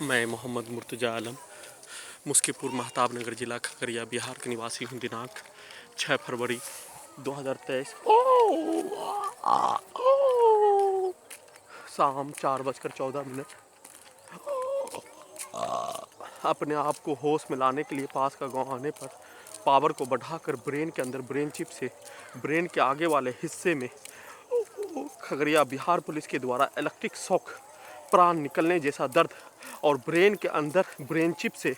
मैं मोहम्मद मुर्तजा आलम मुस्कीपुर महताब नगर ज़िला खगड़िया बिहार का निवासी हूँ। दिनांक 6 फरवरी 2023 शाम 4:14 अपने आप को होश में लाने के लिए पास का गांव आने पर पावर को बढ़ाकर ब्रेन के अंदर ब्रेन चिप से ब्रेन के आगे वाले हिस्से में खगड़िया बिहार पुलिस के द्वारा इलेक्ट्रिक शॉक, प्राण निकलने जैसा दर्द और ब्रेन के अंदर ब्रेन चिप से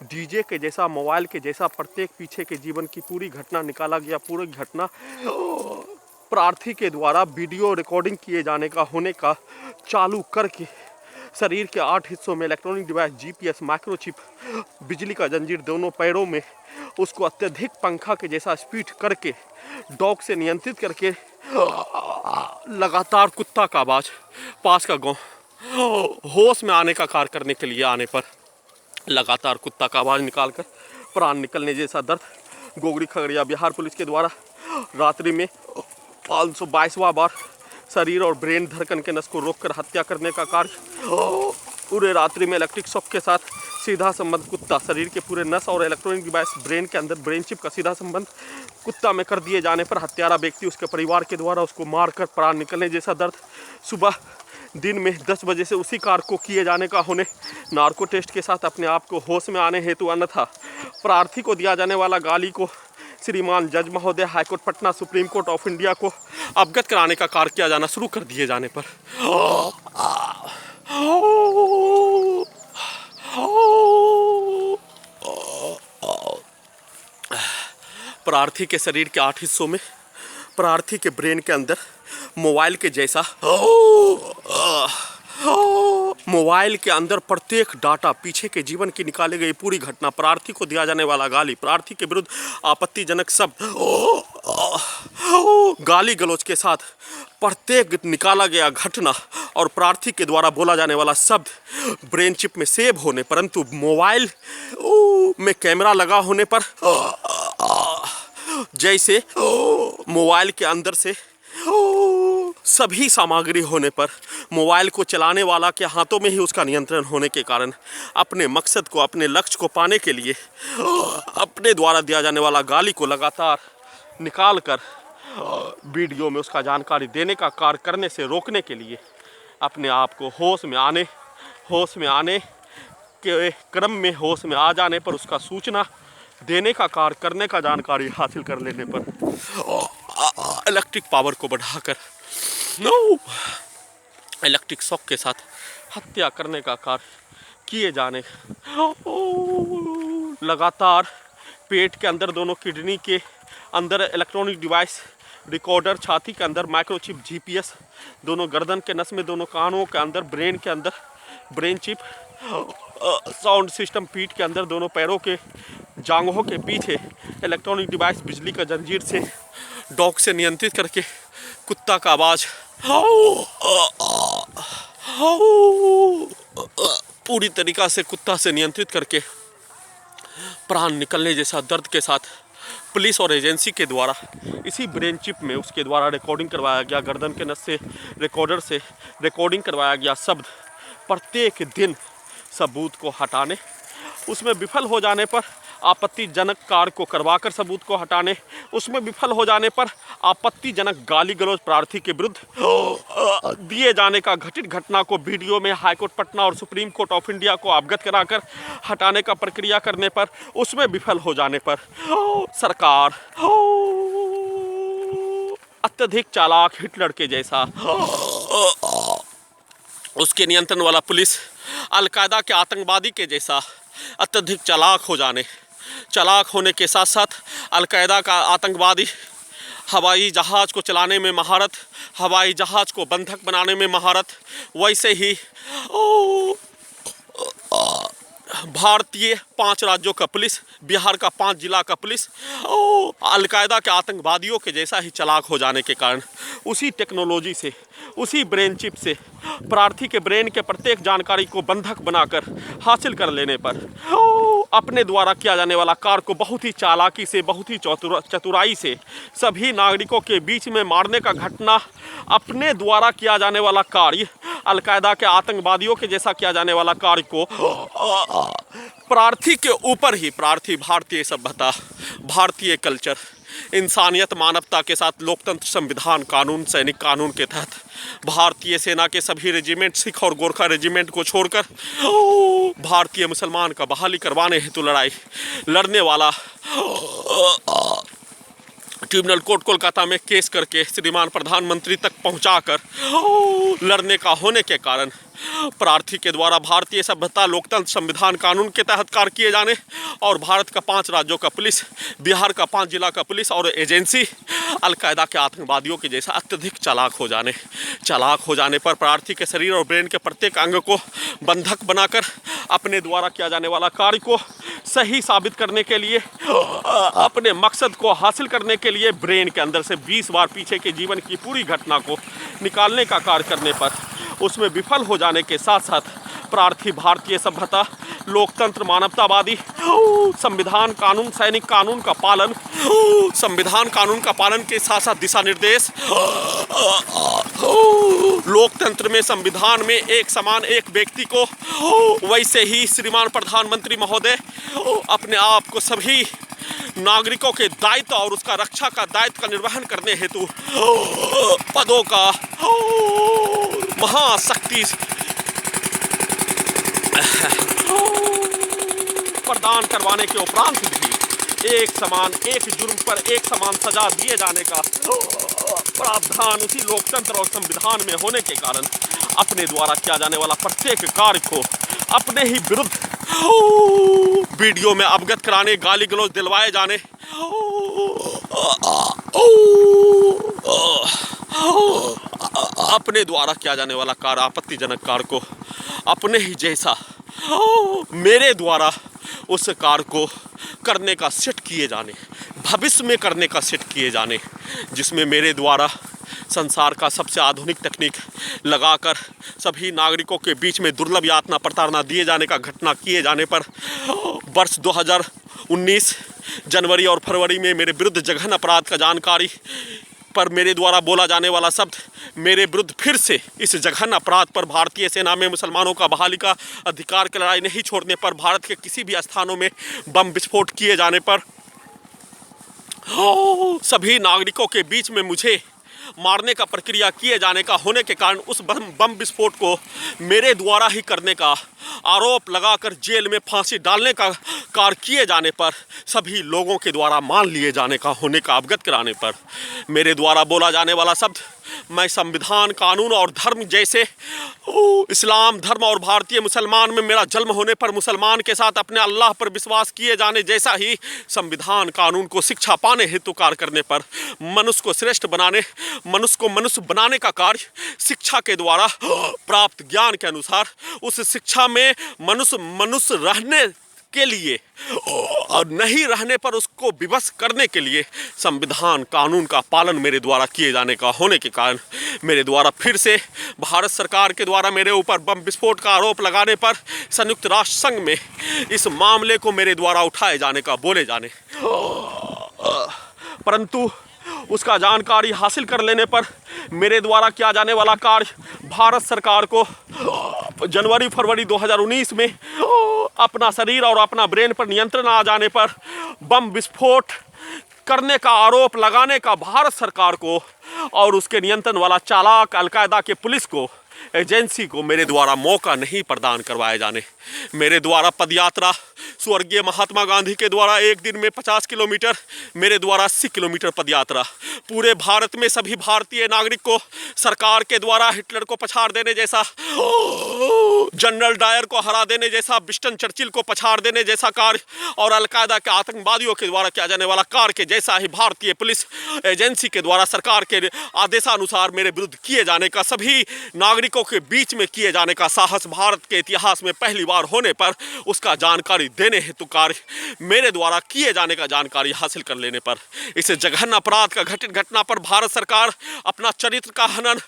डीजे के जैसा, मोबाइल के जैसा प्रत्येक पीछे के जीवन की पूरी घटना निकाला गया। पूरी घटना प्रार्थी के द्वारा वीडियो रिकॉर्डिंग किए जाने का होने का चालू करके शरीर के 8 हिस्सों में इलेक्ट्रॉनिक डिवाइस, जीपीएस, माइक्रोचिप, बिजली का जंजीर दोनों पैरों में, उसको अत्यधिक पंखा के जैसा स्पीड करके डॉग से नियंत्रित करके लगातार कुत्ता का आवाज पास का गाँव होश में आने का कार्य करने के लिए आने पर लगातार कुत्ता का आवाज़ निकालकर प्राण निकलने जैसा दर्द गोगड़ी खगड़िया बिहार पुलिस के द्वारा रात्रि में 522वां बार शरीर और ब्रेन धड़कन के नस को रोककर हत्या करने का कार्य। पूरे रात्रि में इलेक्ट्रिक शॉक के साथ सीधा संबंध कुत्ता, शरीर के पूरे नस और इलेक्ट्रॉनिक डिवाइस ब्रेन के अंदर ब्रेन चिप का सीधा संबंध कुत्ता में कर दिए जाने पर हत्यारा व्यक्ति उसके परिवार के द्वारा उसको मारकर प्राण निकलने जैसा दर्द। सुबह दिन में 10 बजे से उसी कार्य को किए जाने का होने नार्को टेस्ट के साथ अपने आप को होश में आने हेतु, अन्यथा प्रार्थी को दिया जाने वाला गाली को श्रीमान जज महोदय high court Patna, supreme court of India को अवगत कराने का कार्य किया जाना शुरू कर दिए जाने पर प्रार्थी के शरीर के 8 हिस्सों में प्रार्थी के ब्रेन के अंदर मोबाइल के जैसा, मोबाइल के अंदर प्रत्येक डाटा पीछे के जीवन की निकाली गई पूरी घटना, प्रार्थी को दिया जाने वाला गाली, प्रार्थी के विरुद्ध आपत्तिजनक शब्द, गाली गलौज के साथ प्रत्येक निकाला गया घटना और प्रार्थी के द्वारा बोला जाने वाला शब्द ब्रेन चिप में सेव होने, परंतु मोबाइल में कैमरा लगा होने पर जैसे मोबाइल के अंदर से सभी सामग्री होने पर मोबाइल को चलाने वाला के हाथों में ही उसका नियंत्रण होने के कारण अपने मकसद को, अपने लक्ष्य को पाने के लिए अपने द्वारा दिया जाने वाला गाली को लगातार निकाल कर वीडियो में उसका जानकारी देने का कार्य करने से रोकने के लिए अपने आप को होश में आने के क्रम में होश में आ जाने पर उसका सूचना देने का कार्य करने का जानकारी हासिल कर लेने पर इलेक्ट्रिक पावर को बढ़ाकर इलेक्ट्रिक शॉक के साथ हत्या करने का कार्य किए जाने, लगातार पेट के अंदर, दोनों किडनी के अंदर इलेक्ट्रॉनिक डिवाइस, रिकॉर्डर, छाती के अंदर माइक्रोचिप, जीपीएस, दोनों गर्दन के नस में, दोनों कानों के अंदर, ब्रेन के अंदर ब्रेन चिप, साउंड सिस्टम पीठ के अंदर, दोनों पैरों के जांघों के पीछे इलेक्ट्रॉनिक डिवाइस, बिजली का जंजीर से डॉग से नियंत्रित करके कुत्ता का आवाज पूरी तरीक़ा से कुत्ता से नियंत्रित करके प्राण निकलने जैसा दर्द के साथ पुलिस और एजेंसी के द्वारा इसी ब्रेन चिप में उसके द्वारा रिकॉर्डिंग करवाया गया, गर्दन के नस से रिकॉर्डर से रिकॉर्डिंग करवाया गया शब्द प्रत्येक दिन सबूत को हटाने, उसमें विफल हो जाने पर आपत्तिजनक कार्य को करवाकर सबूत को हटाने, उसमें विफल हो जाने पर आपत्तिजनक गाली गलौज प्रार्थी के विरुद्ध दिए जाने का घटित घटना को वीडियो में हाईकोर्ट पटना और सुप्रीम कोर्ट ऑफ इंडिया को अवगत कराकर हटाने का प्रक्रिया करने पर, उसमें विफल हो जाने पर सरकार अत्यधिक चालाक हिटलर के जैसा उसके नियंत्रण वाला पुलिस अलकायदा के आतंकवादी के जैसा अत्यधिक चालाक होने के साथ साथ अलकायदा का आतंकवादी हवाई जहाज़ को चलाने में महारत, हवाई जहाज़ को बंधक बनाने में महारत, वैसे ही भारतीय 5 राज्यों का पुलिस, बिहार का 5 जिला का पुलिस अलकायदा के आतंकवादियों के जैसा ही चालाक हो जाने के कारण उसी टेक्नोलॉजी से, उसी ब्रेन चिप से प्रार्थी के ब्रेन के प्रत्येक जानकारी को बंधक बनाकर हासिल कर लेने पर अपने द्वारा किया जाने वाला कार्य को बहुत ही चालाकी से, बहुत ही चतुराई से सभी नागरिकों के बीच में मारने का घटना, अपने द्वारा किया जाने वाला कार्य अलकायदा के आतंकवादियों के जैसा किया जाने वाला कार्य को प्रार्थी के ऊपर ही, प्रार्थी भारतीय सभ्यता, भारतीय कल्चर, इंसानियत, मानवता के साथ लोकतंत्र, संविधान, कानून, सैनिक कानून के तहत भारतीय सेना के सभी रेजिमेंट, सिख और गोरखा रेजिमेंट को छोड़कर भारतीय मुसलमान का बहाली करवाने हेतु लड़ाई लड़ने वाला ट्रिब्यूनल कोर्ट कोलकाता में केस करके श्रीमान प्रधानमंत्री तक पहुंचाकर लड़ने का होने के कारण प्रार्थी के द्वारा भारतीय सभ्यता, लोकतंत्र, संविधान, कानून के तहत कार्य किए जाने और भारत का 5 राज्यों का पुलिस, बिहार का 5 जिला का पुलिस और एजेंसी अलकायदा के आतंकवादियों के जैसा अत्यधिक चालाक हो जाने पर प्रार्थी के शरीर और ब्रेन के प्रत्येक अंग को बंधक बनाकर अपने द्वारा किया जाने वाला कार्य को सही साबित करने के लिए, अपने मकसद को हासिल करने के लिए ब्रेन के अंदर से 20 बार पीछे के जीवन की पूरी घटना को निकालने का कार्य करने पर उसमें विफल हो जाने के साथ साथ प्रार्थी भारतीय सभ्यता, लोकतंत्र, मानवतावादी, संविधान, कानून, सैनिक कानून का पालन, संविधान कानून का पालन के साथ साथ दिशा निर्देश, लोकतंत्र में, संविधान में एक समान एक व्यक्ति को, वैसे ही श्रीमान प्रधानमंत्री महोदय अपने आप को सभी नागरिकों के दायित्व और उसका रक्षा का दायित्व का निर्वहन करने हेतु पदों का महाशक्ति प्रदान करवाने के उपरांत भी एक समान, एक जुर्म पर एक समान सजा दिए जाने का प्रावधान उसी लोकतंत्र और संविधान में होने के कारण अपने द्वारा किया जाने वाला प्रत्येक कार्य को अपने ही विरुद्ध वीडियो में अवगत कराने, गाली गलौज दिलवाए जाने, अपने द्वारा किया जाने वाला कार्य, आपत्तिजनक कार्य को अपने ही जैसा मेरे द्वारा उस कार्य को करने का सेट किए जाने, भविष्य में करने का सेट किए जाने, जिसमें मेरे द्वारा संसार का सबसे आधुनिक तकनीक लगाकर सभी नागरिकों के बीच में दुर्लभ यातना प्रताड़ना दिए जाने का घटना किए जाने पर वर्ष 2019 जनवरी और फरवरी में मेरे विरुद्ध जघन्य अपराध का जानकारी पर मेरे द्वारा बोला जाने वाला शब्द मेरे विरुद्ध फिर से इस जघन्य अपराध पर भारतीय सेना में मुसलमानों का बहाली का अधिकार की लड़ाई नहीं छोड़ने पर, भारत के किसी भी स्थानों में बम विस्फोट किए जाने पर, सभी नागरिकों के बीच में मुझे मारने का प्रक्रिया किए जाने का होने के कारण उस बम विस्फोट को मेरे द्वारा ही करने का आरोप लगाकर जेल में फांसी डालने का कार्य किए जाने पर, सभी लोगों के द्वारा मान लिए जाने का होने का अवगत कराने पर मेरे द्वारा बोला जाने वाला शब्द मैं संविधान, कानून और धर्म जैसे इस्लाम धर्म और भारतीय मुसलमान में मेरा जन्म होने पर मुसलमान के साथ अपने अल्लाह पर विश्वास किए जाने जैसा ही संविधान कानून को शिक्षा पाने हेतु कार्य करने पर, मनुष्य को श्रेष्ठ बनाने, मनुष्य को मनुष्य बनाने का कार्य शिक्षा के द्वारा प्राप्त ज्ञान के अनुसार उस शिक्षा में मनुष्य रहने के लिए और नहीं रहने पर उसको विवश करने के लिए संविधान कानून का पालन मेरे द्वारा किए जाने का होने के कारण मेरे द्वारा फिर से भारत सरकार के द्वारा मेरे ऊपर बम विस्फोट का आरोप लगाने पर संयुक्त राष्ट्र संघ में इस मामले को मेरे द्वारा उठाए जाने का बोले जाने, परंतु उसका जानकारी हासिल कर लेने पर मेरे द्वारा किया जाने वाला कार्य भारत सरकार को जनवरी फरवरी 2019 में अपना शरीर और अपना ब्रेन पर नियंत्रण आ जाने पर बम विस्फोट करने का आरोप लगाने का भारत सरकार को और उसके नियंत्रण वाला चालाक अलकायदा के पुलिस को, एजेंसी को मेरे द्वारा मौका नहीं प्रदान करवाए जाने। मेरे द्वारा पदयात्रा स्वर्गीय महात्मा गांधी के द्वारा एक दिन में 50 किलोमीटर, मेरे द्वारा 80 किलोमीटर पदयात्रा पूरे भारत में सभी भारतीय नागरिक को सरकार के द्वारा हिटलर को पछाड़ देने जैसा जनरल डायर को हरा देने जैसा, विंस्टन चर्चिल को पछाड़ देने जैसा कार्य और अलकायदा के आतंकवादियों के द्वारा किया जाने वाला कार्य के जैसा ही भारतीय पुलिस एजेंसी के द्वारा सरकार के आदेशानुसार मेरे विरुद्ध किए जाने का, सभी नागरिकों के बीच में किए जाने का साहस भारत के इतिहास में पहली बार होने पर उसका जानकारी देने हेतु कार्य मेरे द्वारा किए जाने का जानकारी हासिल कर लेने पर, इस जघन्य अपराध का घटित घटना पर भारत सरकार अपना चरित्र का हनन,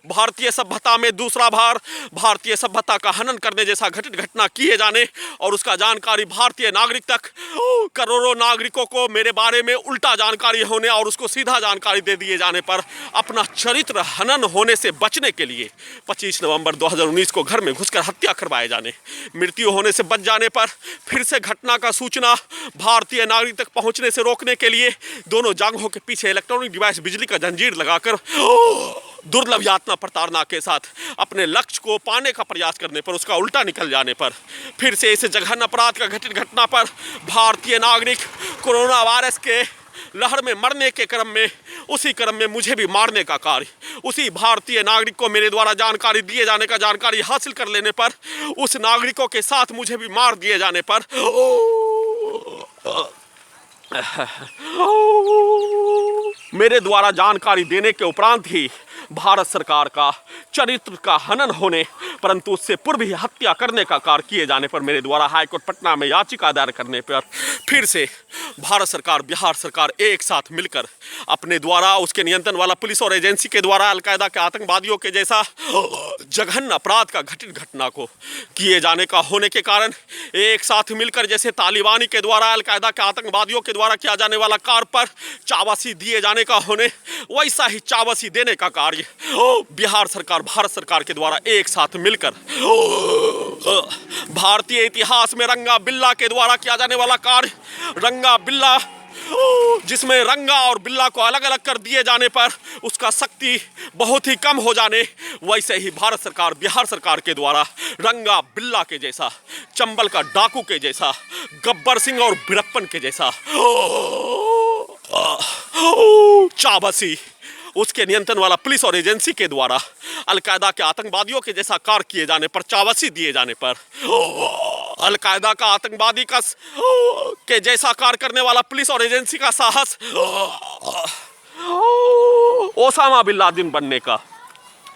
भारतीय सभ्यता में दूसरा भार, भारतीय सभ्यता का हनन करने जैसा घटित घटना किए जाने और उसका जानकारी भारतीय नागरिक तक, करोड़ों नागरिकों को मेरे बारे में उल्टा जानकारी होने और उसको सीधा जानकारी दे दिए जाने पर अपना चरित्र हनन होने से बचने के लिए 25 नवंबर 2019 को घर में घुसकर हत्या करवाए जाने, मृत्यु होने से बच जाने पर फिर से घटना का सूचना भारतीय नागरिक तक पहुंचने से रोकने के लिए दोनों जांघों के पीछे इलेक्ट्रॉनिक डिवाइस बिजली का जंजीर लगाकर दुर्लभ यातना प्रताड़ना के साथ अपने लक्ष्य को पाने का प्रयास करने पर उसका उल्टा निकल जाने पर फिर से इस जघन्य अपराध का घटित घटना पर भारतीय नागरिक कोरोना वायरस के लहर में मरने के क्रम में, उसी क्रम में मुझे भी मारने का कार्य, उसी भारतीय नागरिक को मेरे द्वारा जानकारी दिए जाने का, जानकारी हासिल कर लेने पर उस नागरिकों के साथ मुझे भी मार दिए जाने पर मेरे द्वारा जानकारी देने के उपरांत ही भारत सरकार का चरित्र का हनन होने परंतु उससे पूर्व ही हत्या करने का कार्य किए जाने पर मेरे द्वारा हाईकोर्ट पटना में याचिका दायर करने पर फिर से भारत सरकार, बिहार सरकार एक साथ मिलकर अपने द्वारा उसके नियंत्रण वाला पुलिस और एजेंसी के द्वारा अलकायदा के आतंकवादियों के जैसा जघन्य अपराध का घटित घटना को किए जाने का होने के कारण एक साथ मिलकर जैसे तालिबानी के द्वारा अलकायदा के आतंकवादियों के द्वारा किया जाने वाला कार्य पर चाबसी दिए जाने का होने, वैसा ही चाबसी देने का कार्य बिहार सरकार, भारत सरकार के द्वारा एक साथ मिलकर भारतीय इतिहास में रंगा बिल्ला के द्वारा किया जाने वाला कार्य, रंगा बिल्ला जिसमें रंगा और बिल्ला को अलग अलग कर दिए जाने पर उसका शक्ति बहुत ही कम हो जाने, वैसे ही भारत सरकार, बिहार सरकार के द्वारा रंगा बिल्ला के जैसा, चंबल का डाकू के जैसा, गब्बर सिंह और वीरप्पन के जैसा चाबसी उसके नियंत्रण वाला पुलिस और एजेंसी के द्वारा अलकायदा के आतंकवादियों के जैसा कार्य किए जाने पर, चाबसी दिए जाने पर, अलकायदा का आतंकवादी का के जैसा कार्य करने वाला पुलिस और एजेंसी का साहस, ओसामा बिन लादेन बनने का,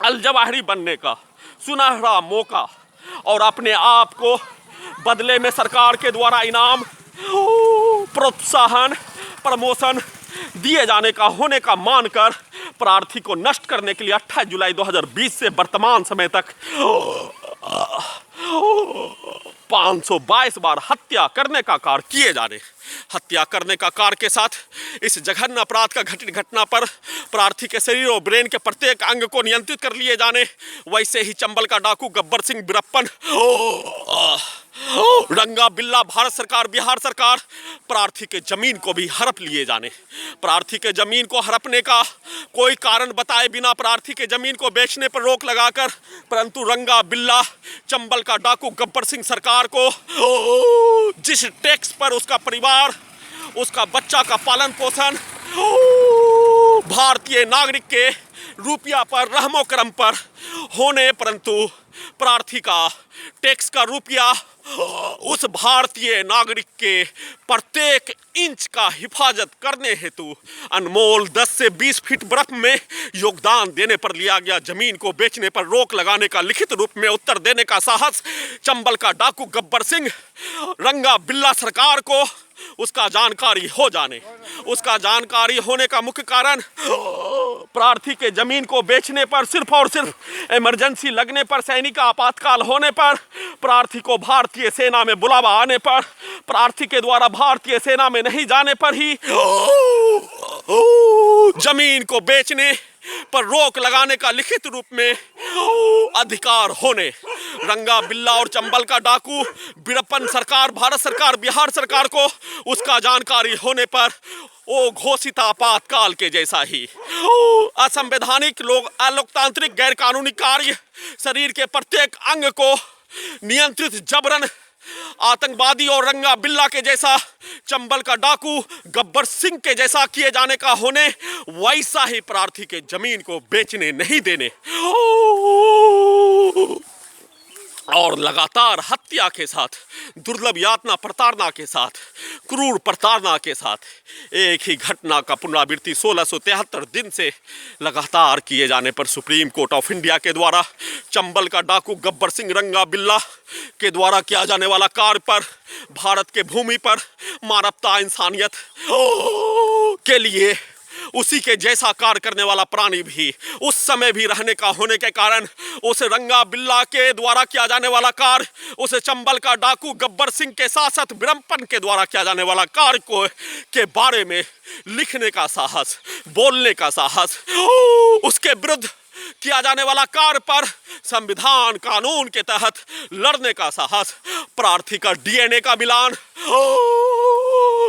अल जवाहिरी बनने का सुनहरा मौका और अपने आप को बदले में सरकार के द्वारा इनाम, प्रोत्साहन, प्रमोशन दिए जाने का होने का मानकर प्रार्थी को नष्ट करने के लिए 28 जुलाई 2020 से वर्तमान समय तक 522 बार हत्या करने का कार्य किए जाने, हत्या करने का कार्य के साथ इस जघन्य अपराध का घटित घटना पर प्रार्थी के शरीर और ब्रेन के प्रत्येक अंग को नियंत्रित कर लिए जाने, वैसे ही चंबल का डाकू गब्बर सिंह, वीरप्पन, रंगा बिल्ला, भारत सरकार, बिहार सरकार प्रार्थी के जमीन को भी हड़प लिए जाने, प्रार्थी के जमीन को हड़पने का कोई कारण बताए बिना प्रार्थी के जमीन को बेचने पर रोक लगाकर परंतु रंगा बिल्ला, चंबल का डाकू गब्बर सिंह सरकार को जिस टैक्स पर उसका परिवार, उसका बच्चा का पालन पोषण भारतीय नागरिक के रुपया पर, रहमो करम पर होने परंतु प्रार्थी का टैक्स का रुपया उस भारतीय नागरिक के प्रत्येक इंच का हिफाजत करने हेतु अनमोल 10 से 20 फीट बर्फ में योगदान देने पर लिया गया जमीन को बेचने पर रोक लगाने का लिखित रूप में उत्तर देने का साहस चंबल का डाकू गब्बर सिंह, रंगा बिल्ला सरकार को उसका जानकारी हो जाने, उसका जानकारी होने का मुख्य कारण प्रार्थी के जमीन को बेचने पर सिर्फ और सिर्फ इमरजेंसी लगने पर, सैनिक आपातकाल होने पर, प्रार्थी को भारतीय सेना में बुलावा आने पर, प्रार्थी के द्वारा भारतीय सेना में नहीं जाने पर ही जमीन को बेचने पर रोक लगाने का लिखित रूप में अधिकार होने, रंगा बिल्ला और चंबल का डाकू वीरप्पन सरकार, भारत सरकार, बिहार सरकार को उसका जानकारी होने पर वो घोषित आपातकाल के जैसा ही असंवैधानिक, अलोकतांत्रिक, गैर कानूनी कार्य शरीर के प्रत्येक अंग को नियंत्रित जबरन आतंकवादी और रंगा बिल्ला के जैसा, चंबल का डाकू गब्बर सिंह के जैसा किए जाने का होने, वैसा ही प्रार्थी के जमीन को बेचने नहीं देने और लगातार हत्या के साथ, दुर्लभ यातना प्रताड़ना के साथ, क्रूर प्रताड़ना के साथ एक ही घटना का पुनरावृत्ति 1673 दिन से लगातार किए जाने पर सुप्रीम कोर्ट ऑफ इंडिया के द्वारा चंबल का डाकू गब्बर सिंह रंगा बिल्ला के द्वारा किया जाने वाला कार्य पर, भारत के भूमि पर मानवता इंसानियत के लिए उसी के जैसा कार्य करने वाला प्राणी भी उस समय भी रहने का होने के कारण उस रंगा बिल्ला के द्वारा किया जाने वाला कार्य, उस चंबल का डाकू गब्बर सिंह के साथ विरमपन के द्वारा किया जाने वाला कार्य को के बारे में लिखने का साहस, बोलने का साहस, उसके विरुद्ध किया जाने वाला कार्य पर संविधान कानून के तहत लड़ने का साहस, प्रार्थी का डीएनए का मिलान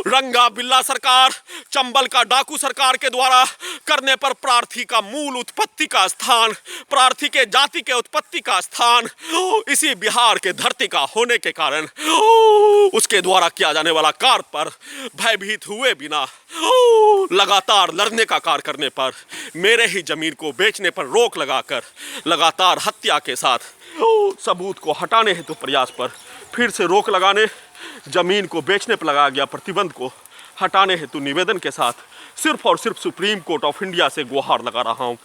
रंगा बिल्ला सरकार, चंबल का डाकू सरकार के द्वारा करने पर प्रार्थी का मूल उत्पत्ति का स्थान, प्रार्थी के जाति के उत्पत्ति का स्थान इसी बिहार के धरती का होने के कारण उसके द्वारा किया जाने वाला कार्य पर भयभीत हुए बिना लगातार लड़ने का कार्य करने पर, मेरे ही जमीन को बेचने पर रोक लगाकर लगातार हत्या के साथ सबूत को हटाने हेतु प्रयास पर फिर से रोक लगाने, जमीन को बेचने पर लगाया गया प्रतिबंध को हटाने हेतु निवेदन के साथ सिर्फ और सिर्फ सुप्रीम कोर्ट ऑफ इंडिया से गुहार लगा रहा हूँ।